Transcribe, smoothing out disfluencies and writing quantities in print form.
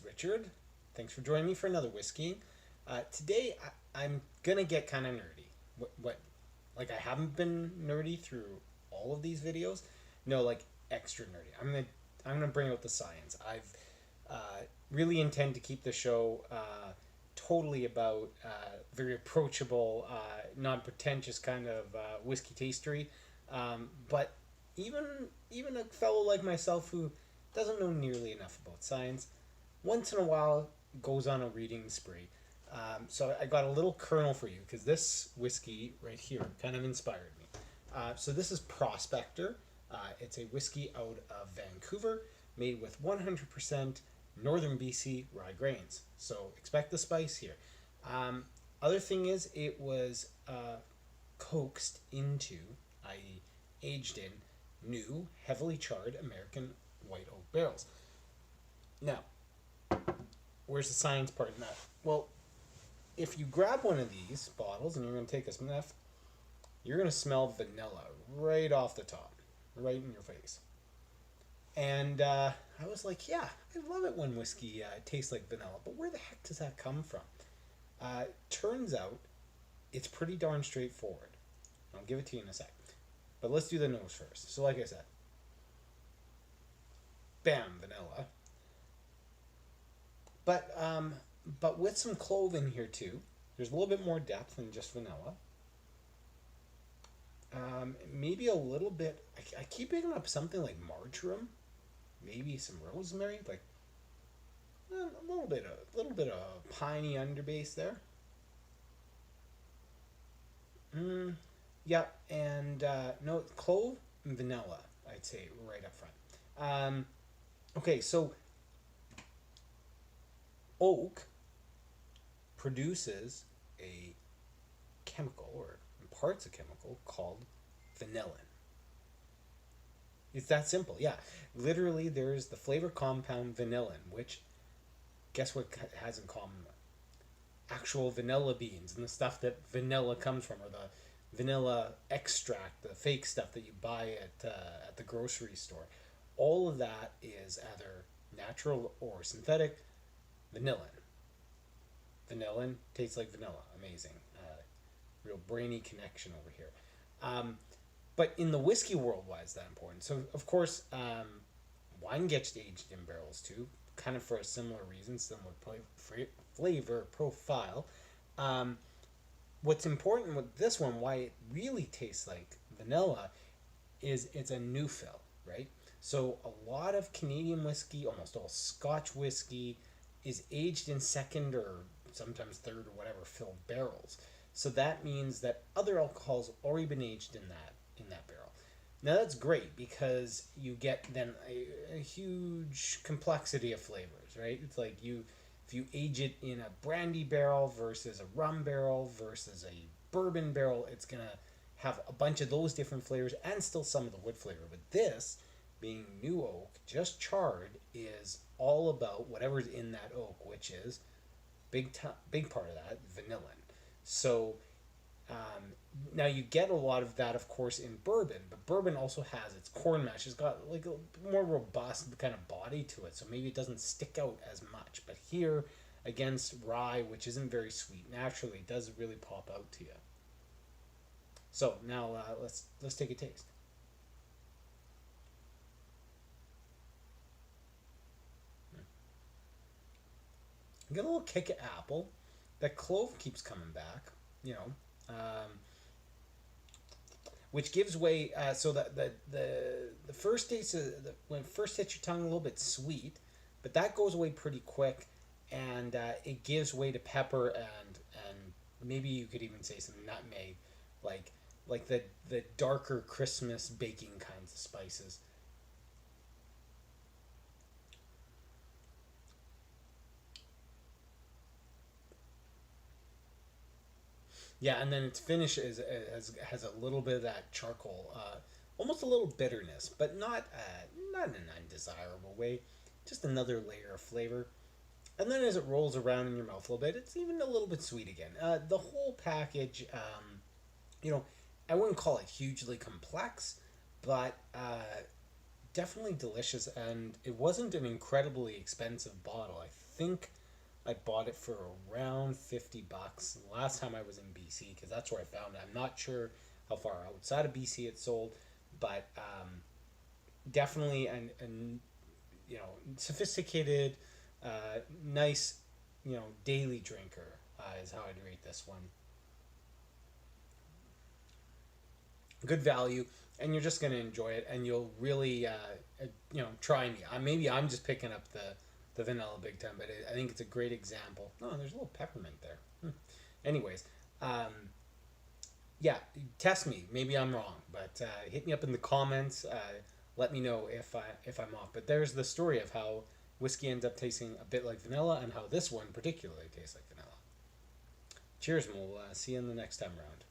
Richard. Thanks for joining me for another Whisky-ing. Today I'm gonna get kind of nerdy. Like I haven't been nerdy through all of these videos. No, like extra nerdy. I'm gonna bring out the science. I've really intend to keep the show totally about very approachable, non-pretentious kind of whiskey tastery. But even a fellow like myself who doesn't know nearly enough about science, once in a while goes on a reading spree. So I got a little kernel for you because this whiskey right here kind of inspired me. So this is Prospector. It's a whiskey out of Vancouver, made with 100% Northern BC rye grains. So expect the spice here. Other thing is it was coaxed into, i.e. aged in, new, heavily charred American white oak barrels. Now, where's the science part in that? Well, if you grab one of these bottles and you're going to take a sniff, you're going to smell vanilla right off the top, right in your face. And I was like, yeah, I love it when whiskey tastes like vanilla, but where the heck does that come from? Turns out it's pretty darn straightforward. I'll give it to you in a sec. But let's do the nose first. So like I said, bam, vanilla. But with some clove in here too. There's a little bit more depth than just vanilla. Maybe a little bit. I keep picking up something like marjoram, maybe some rosemary, like a little bit of piney underbase there. Yeah, and no clove and vanilla. I'd say right up front. Okay, so oak produces a chemical, or imparts a chemical, called vanillin. It's that simple, yeah. Literally, there's the flavor compound vanillin, which, guess what has in common? Actual vanilla beans and the stuff that vanilla comes from, or the vanilla extract, the fake stuff that you buy at the grocery store. All of that is either natural or synthetic vanillin. Vanillin tastes like vanilla. Amazing. Real brainy connection over here. But in the whiskey world, why is that important? So, of course, wine gets aged in barrels too, kind of for a similar reason, similar flavor profile. What's important with this one, why it really tastes like vanilla, is it's a new fill, right? So a lot of Canadian whiskey, almost all Scotch whiskey, is aged in second or sometimes third or whatever filled barrels. So that means that other alcohols have already been aged in that barrel. Now that's great because you get then a huge complexity of flavors, right? It's like if you age it in a brandy barrel versus a rum barrel versus a bourbon barrel, it's gonna have a bunch of those different flavors and still some of the wood flavor. But this, being new oak, just charred, is all about whatever's in that oak, which is big part of that vanillin. So now you get a lot of that, of course, in bourbon, but bourbon also has its corn mash. It's got like a more robust kind of body to it, so maybe it doesn't stick out as much. But here, against rye, which isn't very sweet naturally, it does really pop out to you. So now let's take a taste. I get a little kick of apple. That clove keeps coming back, you know. Which gives way. So that the first taste, when it first hits your tongue, a little bit sweet, but that goes away pretty quick, and it gives way to pepper and maybe you could even say some nutmeg, like the darker Christmas baking kinds of spices. Yeah, and then its finish has a little bit of that charcoal, almost a little bitterness, but not in an undesirable way. Just another layer of flavor. And then as it rolls around in your mouth a little bit, it's even a little bit sweet again. The whole package, you know, I wouldn't call it hugely complex, but definitely delicious, and it wasn't an incredibly expensive bottle. I think I bought it for around $50 last time I was in BC, because that's where I found it. I'm not sure how far outside of BC it's sold, but definitely and sophisticated, nice, daily drinker is how I'd rate this one. Good value, and you're just going to enjoy it, and you'll really try me. Maybe I'm just picking up the vanilla big time, but I think it's a great example. Oh, there's a little peppermint there. Anyways, yeah, test me. Maybe I'm wrong, but hit me up in the comments. Let me know if I'm off. But there's the story of how whiskey ends up tasting a bit like vanilla, and how this one particularly tastes like vanilla. Cheers, and we'll see you in the next time around.